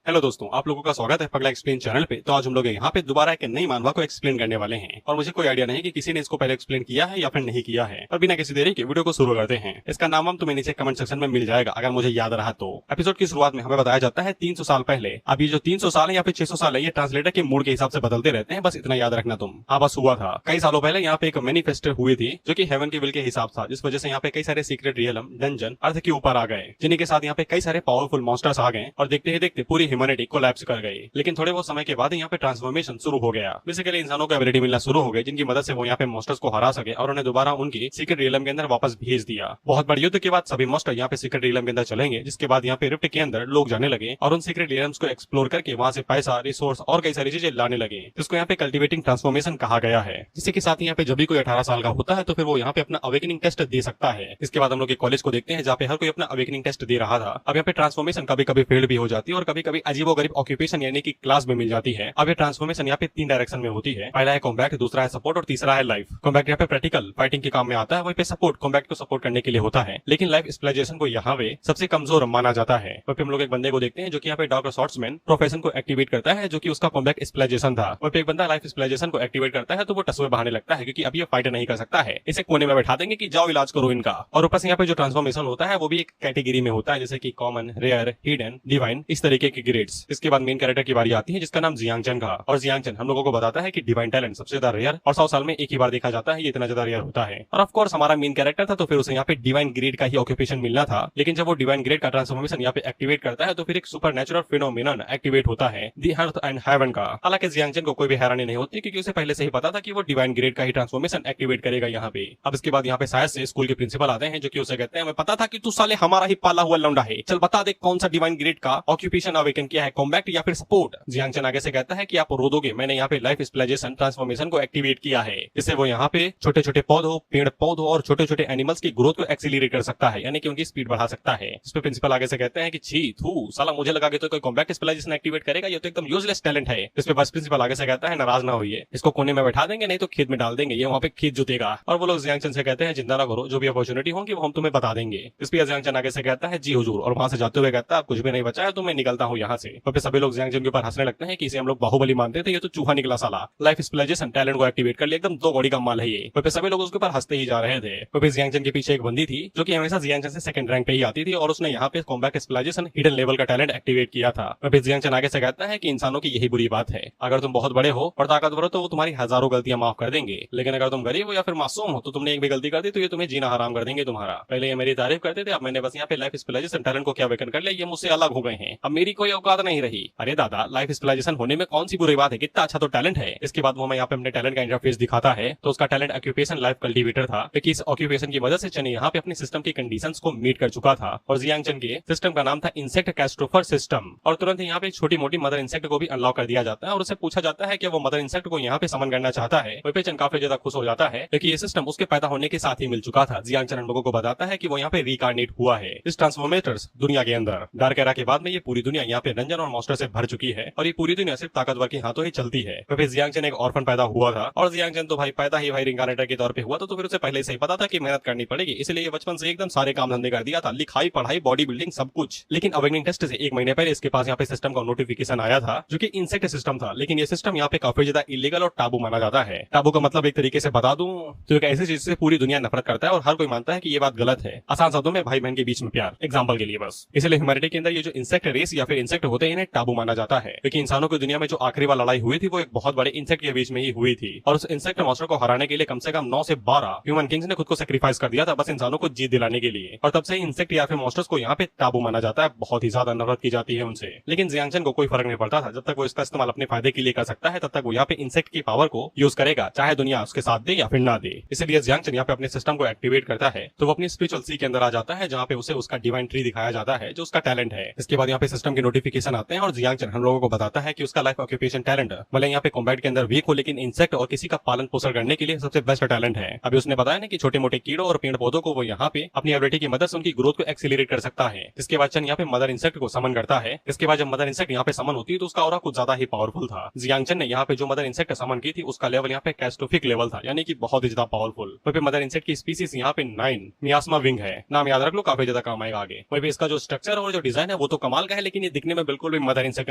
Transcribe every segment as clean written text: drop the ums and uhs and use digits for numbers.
Hello दोस्तों, आप लोगों का स्वागत है पगला एक्सप्लेन चैनल पे। तो आज हम लोग यहाँ पे दोबारा एक नई मानवा को एक्सप्लेन करने वाले हैं और मुझे कोई आइडिया नहीं कि किसी ने इसको पहले एक्सप्लेन किया है या फिर नहीं किया है। और बिना किसी देरी के वीडियो को शुरू करते हैं। इसका नाम हम तुम्हें नीचे कमेंट सेक्शन में मिल जाएगा अगर मुझे याद रहा तो। एपिसोड की शुरुआत में हमें बताया जाता है 300 साल पहले। अब ये जो 300 साल है या फिर 600 साल है, ये ट्रांसलेटर के मूड के हिसाब से बदलते रहते हैं, बस इतना याद रखना तुम। हाँ, बस हुआ था कई सालों पहले यहाँ पे एक मैनिफेस्ट हुई थी जो की हेवन की विल के हिसाब था, जिस वजह से यहाँ पे कई सारे सीक्रेट रियलम डंजन अर्थ के ऊपर आ गए, जिन्हीं के साथ यहाँ पे कई सारे पावरफुल मॉन्स्टर्स आ गए और देखते ही देखते पूरी ह्यूमैनिटी कोलैप्स कर गई। लेकिन थोड़े बहुत समय के बाद यहाँ पे ट्रांसफॉर्मेशन शुरू हो गया। बेसिकली इंसानों को एबिलिटी मिलना शुरू हो गई, जिनकी मदद से वो यहाँ पे मॉन्स्टर्स को हरा सके और उन्हें दोबारा उनकी सीक्रेट रियलम के अंदर वापस भेज दिया। बहुत बड़े युद्ध के बाद सभी मॉन्स्टर यहाँ पे सीक्रेट रियलम के अंदर चलेंगे, जिसके बाद यहाँ पे रिफ्ट के अंदर लोग जाने लगे और उन सीक्रेट रियलम्स को एक्सप्लोर करके वहाँ से पैसा, रिसोर्स और कई सारी चीजें लाने लगे, जिसको यहाँ पे कल्टिवेटिंग ट्रांसफॉर्मेशन कहा गया है। जिसके साथ यहाँ पे जब भी कोई 18 साल का होता है तो फिर वो यहाँ पे अपना अवेकनिंग टेस्ट दे सकता है। इसके बाद हम लोग कॉलेज को देखते हैं जहाँ पे हर कोई अपना अवेकनिंग टेस्ट दे रहा था। अब यहाँ पे ट्रांसफॉर्मेशन कभी कभी फेल्ड भी हो जाती है और कभी कभी अजीबोगरीब ऑक्यूपेशन यानी कि क्लास में मिल जाती है। अब ये ट्रांसफॉर्मेशन यहाँ पे 3 डायरेक्शन में होती है। पहला है कॉम्बैट, दूसरा है सपोर्ट और तीसरा है लाइफ। कॉम्बैट यहाँ पे प्रैक्टिकल फाइटिंग के काम में आता है, वहीं पे सपोर्ट कॉम्बैट को सपोर्ट करने के लिए होता है। लेकिन लाइफ स्पेशलाइजेशन को यहाँ पे सबसे कमजोर माना जाता है। वहीं पे हम लोग एक बंदे को देखते हैं जो कि यहाँ पे डॉक्टर शॉर्ट्समैन प्रोफेशन को एक्टिवेट करता है, जो कि उसका कॉम्बैट स्पेशलाइजेशन था। वहीं पे एक बंदा लाइफ स्पेशलाइजेशन को एक्टिवेट करता है तो वो टसुए बहाने लगता है क्योंकि अब ये फाइट नहीं कर सकता है। इसे कोने में बैठा देंगे कि जाओ इलाज करो इनका। और ऊपर से यहाँ पे जो ट्रांसफॉर्मेशन होता है वो भी एक कैटेगरी में होता है, जैसे कि कॉमन, रेयर, हिडन, डिवाइन, इस तरीके के ग्रेड्स। इसके बाद मेन कैरेक्टर की बारी आती है जिसका नाम जियांगचन का। और जियांगचन हम लोगों को बताता है कि डिवाइन टैलेंट सबसे ज्यादा रेयर और 100 साल में एक ही बार देखा जाता है, ये इतना ज्यादा रेयर होता है। और ऑफ कोर्स हमारा मेन कैरेक्टर था तो फिर उसे यहाँ पे डिवाइन ग्रेड का ही ऑक्यूपेशन मिलना था। लेकिन जब वो डिवाइन ग्रेड का ट्रांसफॉर्मेशन यहाँ पे एक्टिवेट करता है तो फिर एक सुपर नेचुरल फिनोमिनन एक्टिवेट होता है, दी अर्थ एंड हेवन का। हालांकि जियांगचन को कोई भी हैरानी नहीं होती क्योंकि उसे पहले से ही पता था कि वो डिवाइन ग्रेड का ही ट्रांसफॉर्मेशन एक्टिवेट करेगा यहाँ पे। अब इसके बाद यहाँ पे शायद से स्कूल के प्रिंसिपल आते हैं जो कि उसे कहते हैं, हमें पता था कि तू साले हमारा ही पाला हुआ लौंडा है, चल बता दे कौन सा डिवाइन ग्रेड का ऑक्यूपेशन अवेकन किया है, कॉम्बैट या फिर सपोर्ट। जियांगचन आगे से कहता है कि आप रो दोगे, मैंने यहाँ पे लाइफ स्पेशलाइजेशन ट्रांसफॉर्मेशन को एक्टिवेट किया है, जिससे वो यहाँ पे छोटे छोटे पौधों, पेड़ पौधों और छोटे छोटे एनिमल्स की ग्रोथ को एक्सीलरेट कर सकता है, यानी कि उनकी स्पीड बढ़ा सकता है। इस पे प्रिंसिपल आगे से कहते हैं कि छी थू साला, मुझे लगा कि तो कोई कॉम्बैट स्पेशलाइजेशन एक्टिवेट करेगा, ये तो एकदम यूजलेस टैलेंट है। इस पे बस प्रिंसिपल आगे से कहता है, नाराज ना होइए, इसको कोने में बैठा देंगे, नहीं तो खेत में डाल देंगे, ये वहाँ पे खेत जुतेगा। और वो लोग जियांगचन से कहते हैं, चिंता ना करो, जो भी अपॉर्चुनिटी होगी वो हम तुम्हें बता देंगे। इस पे जियांगचन आगे से कहता है, जी हुजूर, और वहां से जाते हुए कहता है, कुछ भी नहीं बचा है तो मैं निकलता हूँ यहाँ से। और फिर सभी लोग जियांगचन के ऊपर हंसने लगते हैं कि इसे हम लोग बाहुबली मानते थे, ये तो चूहा निकला साला, लाइफ स्पेशलाइजेशन टैलेंट को एक्टिवेट कर लिया, एकदम 2 कौड़ी का माल है ये। फिर सभी लोग उसके ऊपर हंसते ही जा रहे थे। फिर जियांगचन के पीछे एक बंदी थी जो कि हमेशा जियांगचन से सेकंड रैंक पे ही आती थी और उसने यहाँ पे कॉम्बैट स्पेशलाइजेशन हिडन लेवल का टैलेंट एक्टिवेट किया था। फिर जियांगचन आगे से कहता है कि इंसानों की यही बुरी बात है, अगर तुम बहुत बड़े हो और ताकतवर हो तो वो तुम्हारी हजारों गलतियां माफ कर देंगे, लेकिन अगर तुम गरीब हो या फिर मासूम हो तो तुमने एक भी गलती कर दी तो ये तुम्हें जीना हराम कर देंगे तुम्हारा। पहले ये मेरी तारीफ करते थे, अब मैंने बस यहाँ पे लाइफ स्पेशलाइजेशन टैलेंट को क्या वेकन कर लिया, ये मुझसे अलग हो गए हैं, अब मेरी कोई औकात नहीं रही। अरे दादा, लाइफ स्पेशलाइजेशन होने में कौन सी बुरी बात है, कितना अच्छा तो टैलेंट है। इसके बाद वो हमें यहाँ पे अपने टैलेंट का इंटरफेस दिखाता है तो उसका टैलेंट ऑक्यूपेशन लाइफ कल्टीवेटर था, क्योंकि इस ऑक्यूपेशन की मदद से चने यहाँ पे अपने सिस्टम की कंडीशंस को मीट कर चुका था। और जियांगचन के सिस्टम का नाम था इंसेक्ट कैस्ट्रोफर सिस्टम। और तुरंत यहाँ पे एक छोटी मोटी मदर इंसेक्ट को भी अनलॉक कर दिया जाता है और उसे पूछा जाता है कि वो मदर इंसेक्ट को यहाँ पे समन करना चाहता है। वहीं पे चन काफी ज्यादा खुश हो जाता है क्योंकि ये सिस्टम उसके पैदा होने के साथ ही मिल चुका था। जियांगचन हम लोगों को बताता है कि वो यहाँ पे रिकार्नेट हुआ है इस ट्रांसफॉर्मेटर्स दुनिया के अंदर। डार्क एरा के बाद में ये पूरी दुनिया यहाँ पे रंजन और मॉन्स्टर से भर चुकी है और ये पूरी दुनिया सिर्फ ताकतवर के हाथों ही चलती है। फिर जियांगचन एक ऑर्फन पैदा हुआ था और जियांगचन तो भाई पैदा ही भाई रिकार्नेटर के तौर पे हुआ था, तो फिर उसे पहले से ही पता था कि मेहनत करनी पड़ेगी, इसलिए बचपन से एकदम सारे काम धंधे कर दिया था, लिखाई पढ़ाई बॉडी बिल्डिंग सब कुछ। लेकिन अवेकनिंग टेस्ट से 1 महीने पहले इसके पास यहाँ पे सिस्टम का नोटिफिकेशन आया था जो कि इंसेक्ट सिस्टम था, लेकिन ये सिस्टम यहाँ पे काफी ज्यादा इलीगल और टाबू माना जाता है। टाबू का मतलब एक तरीके से बता दूं तो एक ऐसी चीज से पूरी दुनिया नफरत करता है और हर कोई मानता है कि ये बात गलत है। आसान शब्दों में भाई बहन के बीच में प्यार, एग्जाम्पल के लिए बस। इसलिए ह्यूमैनिटी के अंदर ये जो इंसेक्ट रेस या फिर इंसेक्ट होते हैं इन्हें टाबू माना जाता है, क्योंकि इंसानों की दुनिया में जो आखिरी बार लड़ाई हुई थी वो एक बहुत बड़े इंसेक्ट के बीच में ही हुई थी और उस इंसेक्ट मॉन्स्टर को हराने के लिए कम से कम 9 से 12 ह्यूमन किंग्स ने खुद को सेक्रीफाइस कर दिया था बस इंसानों को जीत दिलाने के लिए। और तब से इंसेक्ट या फिर मॉन्स्टर्स को यहाँ पे टाबू माना जाता है, बहुत ही ज्यादा नफरत की जाती है उनसे। लेकिन जियांगचन को कोई फर्क नहीं पड़ता था, जब तक वो इसका इस्तेमाल अपने फायदे के लिए कर सकता है तब तक वो यहाँ पे इंसेक्ट की पावर को यूज करेगा, चाहे दुनिया उसके साथ दे या फिर ना दे। इसलिए जियांगचन यहाँ पे अपने सिस्टम को एक्टिवेट करता है तो वो अपनी स्पिरिचुअल सी के अंदर आ जाता है जहाँ पे उसे उसका डिवाइन ट्री दिखाया जाता है जो उसका टैलेंट है। इसके बाद यहाँ पे सिस्टम के नोटिफिकेशन आते हैं और जियांगचन हम लोगों को बताता है कि उसका लाइफ ऑक्यूपेशन टैलेंट भले यहाँ पे कॉम्बैट के अंदर वीक हो लेकिन इंसेक्ट और किसी का पालन पोषण करने के लिए सबसे बेस्ट टैलेंट है। अभी उसने बताया ना कि छोटे मोटे कीड़ों और पेड़ पौधों को वो यहाँ पे अपनी एबिलिटी की मदद से उनकी ग्रोथ को एक्सीलरेट कर सकता है। इसके बाद चन यहाँ पे मदर इंसेक्ट को समन करता है। इसके बाद जब मदर इंसेक्ट यहाँ पे समन होती है तो उसका ऑरा कुछ ज्यादा ही पावरफुल था। जियांगचन ने यहाँ पे जो मदर इंसेक्ट समन की थी उसका लेवल यहाँ पे कैस्ट्रोफिक लेवल था, यानी कि बहुत ही ज्यादा पावरफुल। वहीं पे मदर इंसेक्ट की स्पीसीज यहाँ पे 9 मियास्मा विंग है, नाम याद रख लो, काफी ज्यादा काम आएगा आगे। वहीं पे इसका जो स्ट्रक्चर और जो डिजाइन है वो तो कमाल का है, लेकिन ये दिखने दिखने में बिल्कुल भी मदर इंसेक्ट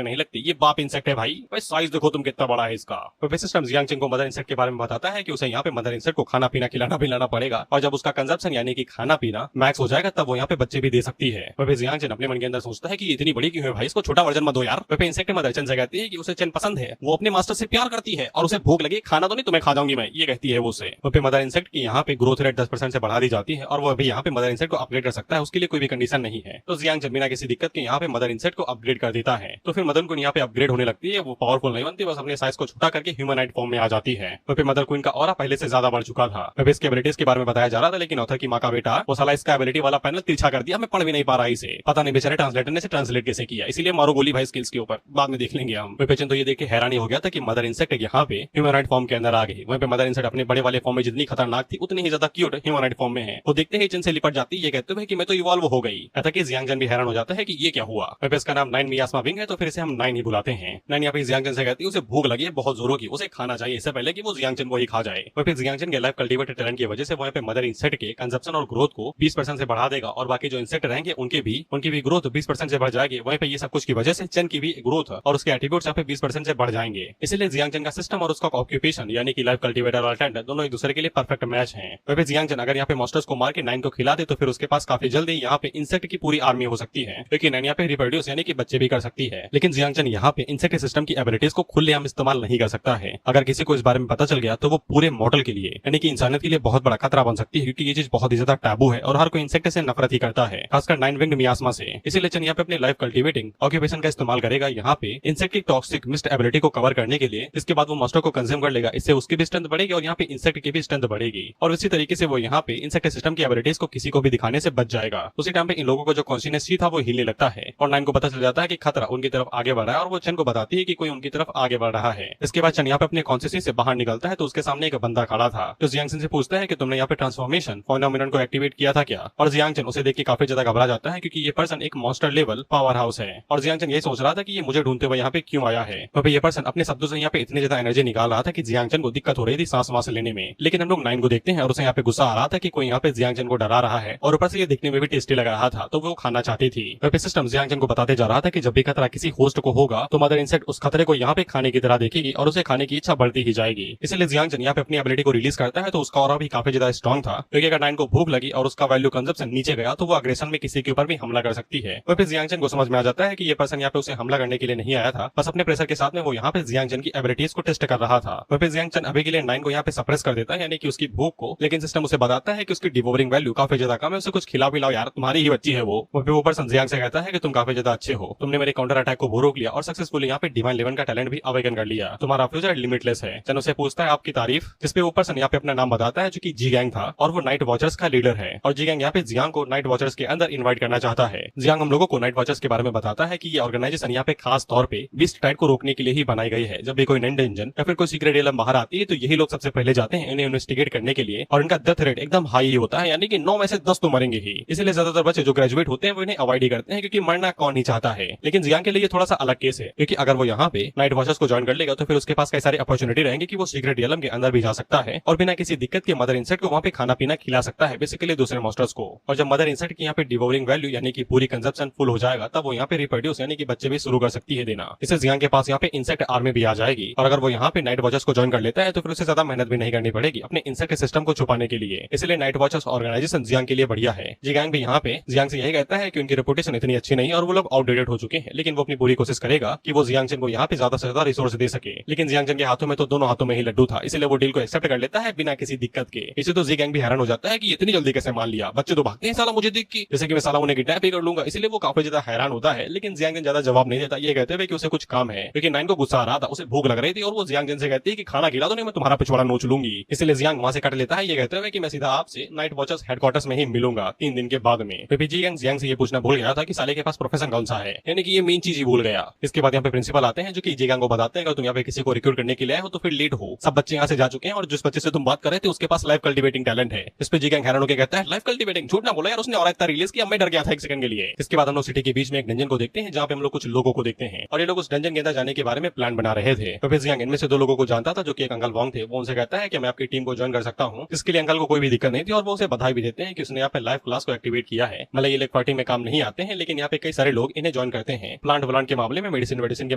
नहीं लगती, ये बाप इंसेक्ट है भाई। साइज देखो तुम कितना बड़ा है इसका। तो सिस्टम जियांग चेन को मदर इंसेक्ट के बारे में बताता है कि उसे यहाँ पे मदर इंसेक्ट को खाना पीना खिलाना पिलाना पड़ेगा, और जब उसका कंजप्शन यानी कि खाना पीना मैक्स हो जाएगा तब वो यहाँ पे बच्चे भी दे सकती है। वह जियांग चेन अपने मन के अंदर सोचता है कि ये इतनी बड़ी क्यों है भाई, इसको छोटा वर्जन मत दो यार। वह इंसेक्ट मदर चेन से कहती है कि उसे चेन पसंद है, वो अपने मास्टर से प्यार करती है और उसे भूख लगी, खाना तो नहीं तुम्हें खा जाऊंगी मैं, ये कहती है वो उसे। वह मदर इंसेक्ट की यहाँ पे ग्रोथ रेट 10% से बढ़ा दी जाती है और वो अभी यहाँ पे मदर इंसेक्ट को अपग्रेड कर सकता है, उसके लिए कोई भी कंडीशन नहीं है। तो जियांग चेन बिना किसी दिक्कत के यहाँ पे मदर इंसेक्ट को अपग्रेड कर देता है। तो फिर मदर को यहाँ पे अपग्रेड होने लगती है, वो पावरफुल नहीं बनती, बस अपने साइज को छोटा करके ह्यूमनाइड फॉर्म में आ जाती है। तो फिर मदर क्वीन का ऑरा पहले से ज्यादा बढ़ चुका था। अब इसकी एबिलिटीज के बारे में बताया जा रहा था, लेकिन ऑथर की माँ का बेटा वो साला इसका एबिलिटी वाला पैनल तिरछा कर दिया, मैं पढ़ भी नहीं पा रहा इसे, पता नहीं बेचारे ट्रांसलेटर ने ट्रांसलेट कैसे किया, इसीलिए मारो गोली भाई स्किल्स के ऊपर, बाद में देख लेंगे हम। पेचन तो ये देख के हैरानी हो गया था कि मदर इंसेक्ट यहाँ पे ह्यूमनाइड फॉर्म के अंदर आ गई। वहीं पे मदर इंसेक्ट अपने बड़े वाले फॉर्म में जितनी खतरनाक थी उतनी ही ज्यादा क्यूट ह्यूमनाइड फॉर्म में है। वो देखते ही चेन से लिपट जाती है, ये कहते हुए कि मैं तो इवॉल्व हो गई। ऐसा कि जियांग चेन भी हैरान हो जाता है कि ये क्या हुआ। वहीं इसका नाम नाइन मियास्मा विंग है, तो फिर इसे हम नाइन ही बुलाते हैं। नाइन यहाँ पे जियांग चेन से कहती है उसे भूख लगी है बहुत जोरों की, उसे खाना चाहिए इससे पहले कि वो जियांग चेन को ही खा जाए। वहीं जियांग चेन के लाइफ कल्टीवेटेड टैलेंट की वजह से वहाँ पे मदर इंसेक्ट के कंजप्शन और ग्रोथ को 20% से बढ़ा देगा, और बाकी जो इंसेक्ट रहेंगे उनकी भी ग्रोथ 20% से बढ़ जाएगी। वहीं पे ये सब कुछ की वजह से चेन की भी ग्रोथ और उसके एट्रीब्यूट्स यहाँ पे 20% से बढ़ जाएंगे। इसलिए जियांग चेन का सिस्टम और उसका ऑक्यूपेशन यानी कि लाइफ कल्टीवेटर और टेंट दोनों एक दूसरे के लिए परफेक्ट मैच हैं। वहीं जियांग चेन अगर यहाँ पे मॉन्स्टर्स को मार के नाइन को खिला दे तो फिर उसके पास काफी जल्दी यहाँ पे इंसेक्ट की पूरी आर्मी हो सकती है, लेकिन नाइन यहाँ पे रिप्रोड्यूस यानी कि बच्चे भी कर सकती है। लेकिन जियांग चेन यहाँ पे इंसेक्ट सिस्टम की एबिलिटीज को खुलेआम इस्तेमाल नहीं कर सकता है। अगर किसी को इस बारे में पता चल गया तो वो पूरे मॉडल के लिए यानी कि इंसानियत के लिए बहुत बड़ा खतरा बन सकती है, क्योंकि ये चीज बहुत ही ज्यादा टैबू है और हर कोई इंसेक्ट से नफरत ही करता है, खासकर नाइन विंग्ड मियास्मा से। इसीलिए चेन यहाँ पे अपने लाइफ कल्टीवेटिंग ऑक्यूपेशन का इस्तेमाल करेगा यहाँ पे इंसेक्ट की टॉक्सिक मिस्ट एबिलिटी को कवर करने के लिए। इसके बाद वो मॉन्स्टर को कंज्यूम कर लेगा, इससे उसकी भी स्ट्रेंथ बढ़ेगी और यहाँ पे इंसेक्ट की भी स्ट्रेंथ बढ़ेगी, और इसी तरीके से वो यहाँ पे इंसेक्ट सिस्टम की एबिलिटीज को किसी को भी दिखाने से बच जाएगा। उसी टाइम पे इन लोगों को जो कॉन्शियसनेस था वो हिलने लगता है और नाइन को पता चल जाता है कि खतरा उनकी तरफ आगे बढ़ रहा है, और वो चेन को बताती है कि कोई उनकी तरफ आगे बढ़ रहा है। इसके बाद चेन यहाँ पे अपने कॉन्शियसनेस से बाहर निकलता है तो उसके सामने एक बंदा खड़ा था, तो जियांग चेन से पूछता है कि तुमने यहाँ पे ट्रांसफॉर्मेशन फेनोमेनन को एक्टिवेट किया था क्या। और जियांग चेन उसे देख के काफी ज्यादा घबरा जाता है, क्योंकि ये पर्सन एक मॉन्स्टर लेवल पावर हाउस है, और जियांग चेन ये सोच रहा था कि ये मुझे ढूंढते हुए यहाँ पे क्यों आया है। तो ये पर्सन अपने शब्दों से यहाँ पे इतनी ज्यादा एनर्जी निकाल रहा था कि जियांग चेन को दिक्कत हो रही थी सांस वास लेने में। लेकिन हम लोग नाइन को देखते हैं और उसे यहाँ पे गुस्सा आ रहा था कि कोई यहाँ पे जियांग चेन को डरा रहा है, और ऊपर से ये दिखने में भी टेस्टी लग रहा था, तो वो खाना चाहती थी। वह सिस्टम जियांग चेन को बताते जा रहा था कि जब भी खतरा किसी होस्ट को होगा तो मदर इंसेक्ट उस खतरे को यहाँ पे खाने की तरह देखेगी और उसे खाने की इच्छा बढ़ती ही जाएगी। इसलिए जियांग चेन यहाँ पे अपनी एबिलिटी को रिलीज करता है, तो उसका ऑरा भी काफी ज्यादा स्ट्रॉन्ग था, क्योंकि अगर नाइन को भूख लगी और उसका वैल्यू कंजप्शन नीचे गया तो वो अग्रेशन में किसी के ऊपर भी हमला कर सकती है। वह जियांग चेन को समझ में आ जाता है कि ये पर्सन यहाँ पे उसे हमला करने के लिए नहीं आया था, बस अपने प्रेशर के साथ में वो यहाँ पे जियांग चेन की एबिलिटीज को टेस्ट कर रहा था। वह जियांग चेन अभी के लिए नाइन को यहाँ पे सप्रेस कर देता है यानी कि उसकी भूख को, लेकिन सिस्टम उसे बताता है कि उसकी डिवोरिंग वैल्यू काफी ज्यादा कम है, उसे कुछ खिला पिलाओ यार, तुम्हारी ही बच्ची है वो। वो पर्सन जियांग से कहता है कि तुम काफी ज्यादा अच्छे हो, तुमने मेरे काउंटर अटैक को वो रोक लिया और सक्सेसफुली यहाँ पे डिवाइन लेवन का टैलेंट भी अवेकन कर लिया, तुम्हारा फ्यूचर लिमिटलेस है। चेन उसे पूछता है आपकी तारीफ, जिसपे वो पर्सन यहाँ पे अपना नाम बताता है जो कि जी गैंग था और वो नाइट वॉचर्स का लीडर है, और जी गैंग यहाँ पे जियांग को नाइट वॉचर्स के अंदर इन्वाइट करना चाहता है। जियांग हम लोगों को नाइट वॉचर्स के बारे में बताता है कि ये ऑर्गेनाइजेशन यहाँ पे खास तौर पे बीस्ट टाइड को रोकने के लिए ही बनाई गई है। जब भी कोई नई इंजन या फिर कोई सीक्रेट एलम बाहर आती है तो यही लोग सबसे पहले जाते हैं इन्हें इन्वेस्टिगेट करने के लिए, और इनका डेथ रेट एकदम हाई ही होता है, यानी कि 9 में से 10 तो मरेंगे ही। इसलिए ज्यादातर बच्चे जो ग्रेजुएट होते हैं वो इन्हें अवॉइड ही करते हैं, क्योंकि मरना कौन नहीं चाहता है। लेकिन जियांग के लिए थोड़ा सा अलग केस है, क्योंकि अगर वो यहाँ पे नाइट वॉचर्स को ज्वाइन कर लेगा तो फिर उसके पास कई सारी अपॉर्चुनिटी रहेंगे कि वो सीक्रेट एलम के अंदर भी जा सकता है और बिना किसी दिक्कत के मदर इंसेक्ट को वहाँ पे खाना पीना खिला सकता है, बेसिकली दूसरे मॉन्स्टर्स को। और जब मदर इंसेक्ट की यहाँ पे डिवोरिंग वैल्यू यानी कि पूरी कंजप्शन फुल हो जाएगा तब वो यहाँ पे रिप्रोड्यूस यानी कि बच्चे भी शुरू कर सकती है देना। इससे जियांग के पास यहाँ पे इंसेक्ट आर्मी भी आ जाएगी, और अगर वो यहाँ पे नाइट वॉचर्स को ज्वाइन कर लेता है तो फिर उसे ज्यादा मेहनत भी नहीं करनी पड़ेगी अपने इंसेक्ट सिस्टम को छुपाने के लिए। इसलिए नाइट वॉचर्स ऑर्गेनाइजेशन जियांग के लिए बढ़िया है। जियांग भी यहाँ पे जियांग से यही कहता है कि उनकी रेपुटेशन इतनी अच्छी नहीं और वो लोग आउटडेटेड हो चुके हैं, लेकिन वो अपनी पूरी कोशिश करेगा कि वो जियांग चेन को यहाँ पे ज्यादा से ज्यादा रिसोर्स दे सके। लेकिन जियांग चेन के हाथों में तो दोनों हाथों में ही लड्डू था, इसलिए वो डील को एक्सेप्ट कर लेता है बिना किसी दिक्कत के। इसे तो जी गैंग भी हैरान हो जाता है कि इतनी जल्दी कैसे मान लिया, बच्चे तो भागते हैं साला मुझे देख के, जैसे कि मैं साला उन्हें किडनैप ही कर लूंगा, इसलिए वो काफी ज्यादा हैरान होता है। लेकिन जियांग चेन ज्यादा जवाब नहीं देता, ये कहते हुए कि उसे कुछ काम है, क्योंकि नाइन को गुस्सा आ रहा था, उसे भूख लग रही थी और वो जियांग चेन से कहती है कि खाना खिला दो नहीं मैं तुम्हारा पिछवाड़ा नोच लूंगी। इसलिए जियांग वहां से कट लेता है, ये कहते हुए कि मैं सीधा आपसे नाइट वॉचर्स हेडक्वार्टर्स में ही मिलूंगा 3 दिन के बाद में। फिर जी गैंग जियांग से ये पूछना भूल गया था कि साले के पास प्रोफेशन कौन सा है, यानी कि ये मेन चीज ही भूल गया। इसके बाद यहाँ पे प्रिंसिपल आते हैं जो कि जी गैंग को बताते हैं अगर तुम यहाँ पे किसी को रिक्रूट करने के लिए आए हो तो फिर लेट हो, सब बच्चे यहाँ से जा चुके हैं और जिस बच्चे से तुम बात कर रहे थे उसके पास लाइफ कल्टीवेटिंग टैलेंट है। इस पे जी गैंग हैरान होकर कहता है लाइफ कल्टीवेटिंग, झूठ ना बोला यार, उसने और इतना रिलीज किया, मैं डर गया था 1 सेकंड के लिए। इसके बाद हम लोग सिटी के बीच में एक डंजन को देखते हैं जहाँ पे हम लोग कुछ लोगों को देखते हैं और ये लोग उस डंजन के अंदर जाने के बारे में प्लान बना रहे थे। तो फिर जी गैंग इनमें से 2 लोगों को जानता था जो कि एक अंकल वॉन्ग थे, वो उनसे कहता है कि मैं आपकी टीम को ज्वाइन कर सकता हूँ। इसके लिए अंकल को कोई भी दिक्कत नहीं थी और वो उसे बधाई भी देते हैं कि उसने यहाँ पे लाइफ क्लास को एक्टिवेट किया है। मतलब ये लोग पार्टी में काम नहीं आते हैं, लेकिन यहाँ पे कई सारे लोग इन्हें ज्वाइन करते हैं प्लांट व्लांट के मामले में, मेडिसिन वेडिसिन के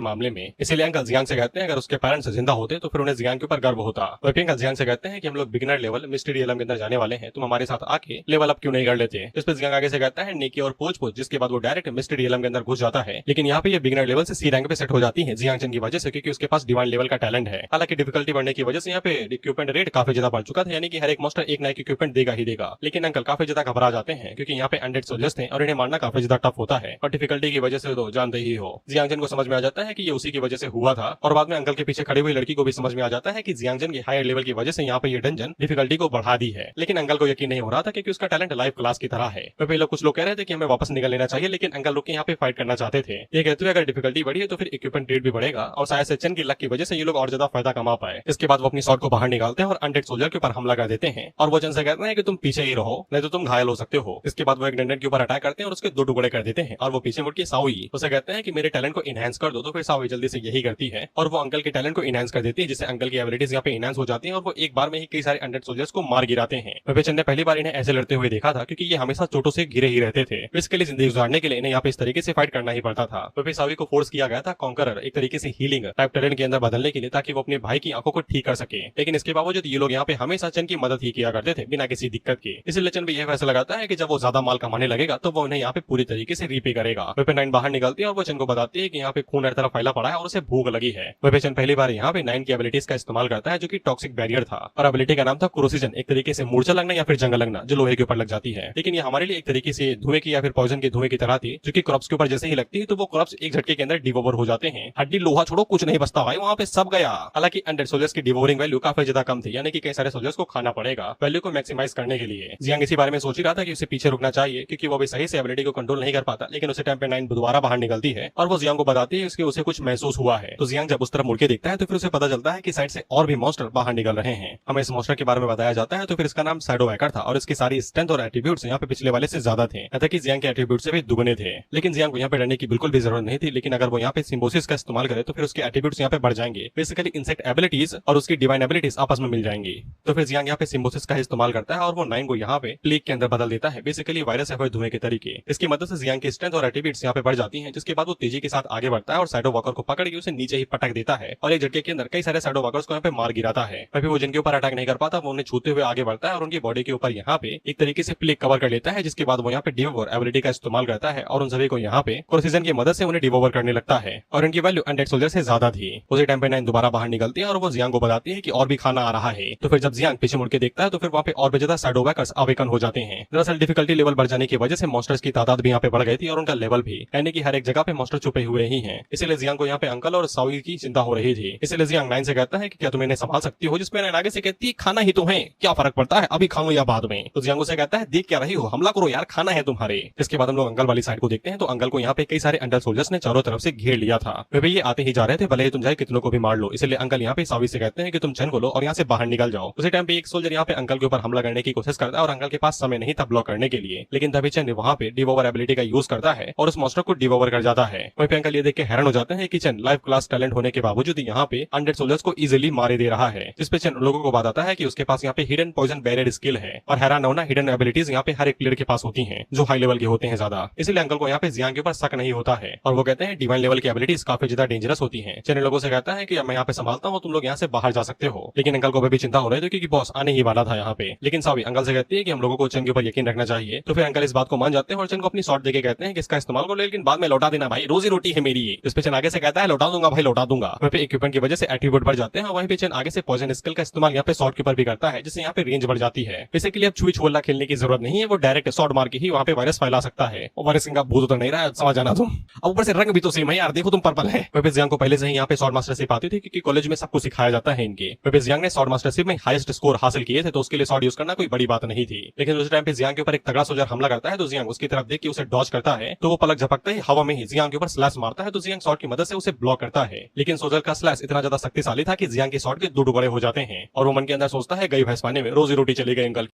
मामले में। इसीलिए अंकल जियांग से कहते हैं अगर उसके पेरेंट्स जिंदा होते तो फिर उन्हें जियांग के ऊपर गर्व होता। वही अंकल जियांग से कहते हैं कि हम लोग बिगिनर लेवल मिस्ट्री रियलम के अंदर जाने वाले हैं, तुम हमारे साथ आके लेवल अप क्यों नहीं कर लेते। इस पर जियांग आगे से कहता है नेकी और पूछ पूछ, जिसके बाद वो डायरेक्ट मिस्ट्री रियलम के अंदर घुस जाता है। लेकिन यहाँ पे ये बिगिनर लेवल से सी रैंक पे सेट हो जाती है जियांग चन की वजह से, क्योंकि उसके पास डिवाइन लेवल का टैलेंट है। हालांकि डिफिकल्टी बढ़ने की वजह से यहाँ पे इक्विपमेंट रेट काफी ज्यादा बढ़ चुका था, यानी कि हर एक मॉन्स्टर एक नया इक्विपमेंट देगा ही देगा। लेकिन अंकल काफी ज्यादा घबरा जाते हैं क्योंकि यहाँ पे अनडेड सोल्जर्स थे और इन्हें मारना काफी ज्यादा टफ होता है, और डिफिकल्टी की वजह से तो जानते ही हो। जियांगजन को समझ में आ जाता है कि ये उसी की वजह से हुआ था, और बाद में अंकल के पीछे खड़ी हुई लड़की को भी समझ में आ जाता है कि जियांगजन की हायर लेवल की वजह से यहाँ पे ये डंजन डिफिकल्टी को बढ़ा दी है। लेकिन अंकल को यकीन नहीं हो रहा था क्योंकि उसका टैलेंट लाइव क्लास की तरह है। पहले कुछ लोग कह रहे थे कि हमें वापस निकल लेना चाहिए, लेकिन अंकल लोग यहाँ पे फाइट करना चाहते थे। ये कहते हुए अगर डिफिकल्टी बढ़ी है तो फिर इक्विपमेंट रेट भी बढ़ेगा, और शायद से चन की लक की वजह से ये लोग और ज्यादा फायदा कमा पाए। इसके बाद वो अपनी शॉट को बाहर निकालते हैं और अनडेड सोल्जर के ऊपर हमला कर देते हैं, और वो चन से कहते हैं कि तुम पीछे ही रहो नहीं तो तुम घायल हो सकते हो। इसके बाद वो एक डंडन के ऊपर अटैक करते हैं और उसके 2 टुकड़े कर देते हैं, और वो पीछे मुड़ के साओई उसे कहते हैं कि मेरे टैलेंट को इनहेंस कर दो। तो फिर साओई जल्दी से यही करती है और वो अंकल के टैलेंट को इनहेंस कर देती है, जिससे अंकल की एबिलिटीज यहाँ पे इनहेंस हो जाती है, और वो एक बार में ही कई सारे अनडेड सोल्जर्स को मार गिराते हैं। विवेचन ने पहली बार इन्हें ऐसे लड़ते हुए देखा था क्योंकि ये हमेशा चोटों से घिरे ही रहते थे। इसके लिए जिंदगी गुजारने के लिए इन्हें यहाँ पे इस तरीके से फाइट करना ही पड़ता था। फिर सावी को फोर्स किया गया था कॉन्करर एक तरीके से हीलिंग टाइप टैलेंट के अंदर बदलने के लिए, ताकि वो अपने भाई की आंखों को ठीक कर सके। लेकिन इसके बावजूद ये लोग यहाँ पे हमेशा चन की मदद ही किया करते थे बिना किसी दिक्कत के। इसलिए चन भी यह फैसला लगाता है कि जब वो ज्यादा माल कमाने लगेगा तो वो उन्हें यहाँ पे पूरी तरीके से रीपे करेगा। वेपन 9 बाहर निकलती है और वो चन को बताती है कि यहाँ पे खून हर तरफ फैला पड़ा है और उसे भूख लगी है। वेपन चन पहली बार यहाँ पे 9 की एबिलिटीज का इस्तेमाल करता है जो कि टॉक्सिक बैरियर था, और एबिलिटी का नाम था क्रोसिजन, एक तरीके से मूर्छा लगना या फिर जंग लगना जो लोहे के ऊपर लग जाती है। लेकिन ये हमारे लिए एक तरीके से धुएं की या फिर पॉइजन के धुएं की तरह थी, जो कि क्रॉप्स के ऊपर जैसे ही लगती है तो वो क्रॉप्स एक झटके के अंदर डिवोवर हो जाते हैं। हड्डी लोहा छोड़ो कुछ नहीं बचता भाई, वहाँ पे सब गया। हालांकि अनडेड सोल्जर्स की डिवोरिंग वैल्यू काफी ज्यादा कम थी, यानी कि कई सारे सोल्जर्स को खाना पड़ेगा वैल्यू को मैक्सिमाइज करने के लिए। जियांग इसी बारे में सोच ही रहा था कि उसे पीछे रुकना चाहिए क्योंकि वो भी सही से एबिलिटी को कंट्रोल नहीं कर पाता। लेकिन उसे टाइम पे 9 दोबारा बाहर निकलती है और वो जियांग को बताती है कि उसे कुछ महसूस हुआ है। तो जियांग जब उस तरफ मुड़ के देखता है तो फिर उसे पता चलता है कि साइड से और भी मॉन्स्टर बाहर निकल रहे हैं। हमें इस मॉन्स्टर के बारे में बताया जाता है तो फिर इसका नाम शैडो वैकर था, और इसकी सारी स्ट्रेंथ और एट्रीब्यूट्स यहाँ पे पिछले वाले से ज्यादा थे, यहाँ तक कि जियांग के एट्रीब्यूट से भी दुगने थे। लेकिन जियांग को यहाँ पे डरने की बिल्कुल भी जरूरत नहीं थी, लेकिन अगर वो यहाँ पे सिम्बोसिस का इस्तेमाल करे तो फिर उसके एट्रीब्यूट्स यहाँ पे बढ़ जाएंगे। बेसिकली इंसेक्ट एबिलिटीज और उसकी डिवाइन एबिलिटीज आपस में मिल जाएंगी। तो फिर जियांग यहाँ पे सिम्बोसिस का इस्तेमाल करता है और वो 9 को यहाँ पे प्लेग के अंदर बदल देता है, बेसिकली वायरस या फिर धुएं के तरीके। इसकी मदद से जियांग की स्ट्रेंथ और एट्रीब्यूट्स यहाँ पे बढ़ जाती हैं, जिसके बाद वो तेजी के साथ आगे बढ़ता है और शैडो वॉकर को पकड़ के उसे नीचे ही पटक देता है, और एक झटके के अंदर कई सारे शैडो वॉकर्स को यहाँ पे मार गिराता है। फिर वो जिनके ऊपर अटैक नहीं कर पाता वो उन्हें छूते हुए आगे बढ़ता है और उनकी बॉडी के ऊपर यहाँ पे एक तरीके से प्लेग कवर कर लेता है, जिसके बाद वो यहाँ पे डिवोवर एबिलिटी का इस्तेमाल करता है और उन सभी को यहाँ पे क्रोसिजन की मदद से उन्हें डिवोवर करने लगता है, और इनकी वैल्यू अनडेड सोल्जर से ज्यादा थी। उसी टाइम पे 9 दोबारा बाहर निकलती है और वो जियांग को बताती है कि और भी खाना आ रहा है। तो फिर जब जियांग पीछे मुड़ के देखता है तो फिर वहाँ पे और भी ज्यादा शैडो वॉकर्स अवेकन हो जाते हैं। दरअसल डिफिकल्टी लेवल बढ़ जाने की वजह से मॉन्स्टर्स की तादाद भी यहाँ पे बढ़ गई थी और उनका लेवल भी, यानी कि हर एक जगह पे मॉन्स्टर छुपे हुए ही हैं। इसलिए जियांग को यहाँ पे अंकल और साओई की चिंता हो रही थी। इसलिए जियांग 9 से कहता है कि क्या तुम इन्हें संभाल सकती हो, जिसमें 9 आगे से कहती है खाना ही तो है, क्या फर्क पड़ता है अभी खाऊं या बाद में। तो जियांग से कहता है देख क्या रही हो, हमला करो यार, खाना है तुम्हारे। इसके बाद हम लोग अंकल वाली साइड को देखते हैं तो अंकल को यहाँ पे कई सारे अंडर सोल्जर्स ने चारों तरफ से घेर लिया था। वे ये आते ही जा रहे थे, भले ही तुम जाए कितनों को भी मार लो। इसलिए अंकल यहाँ पे सावी से कहते हैं कि तुम चैन को लो और यहाँ से बाहर निकल जाओ। उसी टाइम पे एक सोल्जर यहाँ पे अंकल के ऊपर हमला करने की कोशिश करता है और अंकल के पास समय नहीं था ब्लॉक करने के लिए, लेकिन तभी चैन वहाँ पे डिवोवर एबिलिटी का यूज करता है और उस मॉन्स्टर को डिवोवर कर जाता है। वहीं पे अंकल ये देख के हैरान हो जाते हैं कि चैन लाइव क्लास टैलेंट होने के बावजूद यहाँ पे अनडेड सोल्जर्स को इजिली मारे दे रहा है, जिसपे चैन लोगों को बताता है कि उसके पास यहाँ पे हिडन पॉइजन बैरियर स्किल है। और हैरान होना, हिडन एबिलिटीज यहाँ पे हर एक प्लेयर के पास होती हैं जो हाई लेवल के होते हैं ज्यादा। इसलिए अंकल को यहाँ पे जियांग के ऊपर शक नहीं होता है और वो कहते हैं डिवाइन लेवल की एबिलिटीज काफी ज्यादा डेंजरस होती हैं। चैन लोगों से कहता है कि मैं यहाँ पे संभालता हूँ, तुम लोग यहाँ से बाहर जा सकते हो। लेकिन अंकल को भी चिंता हो रही थी क्योंकि बॉस आने ही वाला था यहाँ पे। लेकिन सावी अंकल से कहती है कि हम लोगों को चैन के ऊपर यकीन रखना चाहिए। तो फिर अंकल इस बात को मान जाते हैं और चैन को अपनी शॉट देके कहते हैं कि इसका इस्तेमाल करो, लेकिन बाद में लौटा देना भाई, रोजी रोटी है मेरी। इस पे चैन आगे से कहता है लौटा दूंगा भाई, लौटा दूंगा। वहीं पे इक्विपमेंट की वजह से एट्रीब्यूट बढ़ जाते हैं। वहीं पे चैन आगे से पॉइजन स्किल का इस्तेमाल यहाँ पे शॉट के ऊपर भी करता है, जिससे यहाँ पे रेंज बढ़ जाती है। बेसिकली अब छुई छोला खेलने की जरूरत नहीं है, वो डायरेक्ट शॉट मार के ही वहाँ पे वायरस फैला सकता है। और वायरस का भूत तो नहीं रहा है, समझ जाना तुम। अब ऊपर से रंग भी तो सेम है यार, देखो तुम पर्पल है। वहीं पे जियांग को पहले से ही यहाँ पे शॉट मास्टरशिप आती थी क्योंकि कॉलेज में सबको सिखाया जाता है इनके। वहीं पे जियांग ने शॉट मास्टरशिप में हाईएस्ट स्कोर हासिल किए थे, तो उसके लिए शॉट यूज करना कोई बड़ी बात नहीं थी। लेकिन उस टाइम पे जियांग के ऊपर एक तगड़ा सोल्जर हमला करता है तो जियांग उसकी तरफ देख के उसे डॉज करता है, तो वो पलक झपकते ही हवा में ही जियांग के ऊपर स्लैश मारता है। तो जियांग शॉट की मदद से उसे ब्लॉक करता है, लेकिन सोल्जर का स्लैश इतना ज्यादा शक्तिशाली था कि जियांग के शॉट के 2 टुकड़े हो जाते हैं और वो मन के अंदर सोचता है गई भैंस पानी में, रोजी रोटी चली गई अंकल।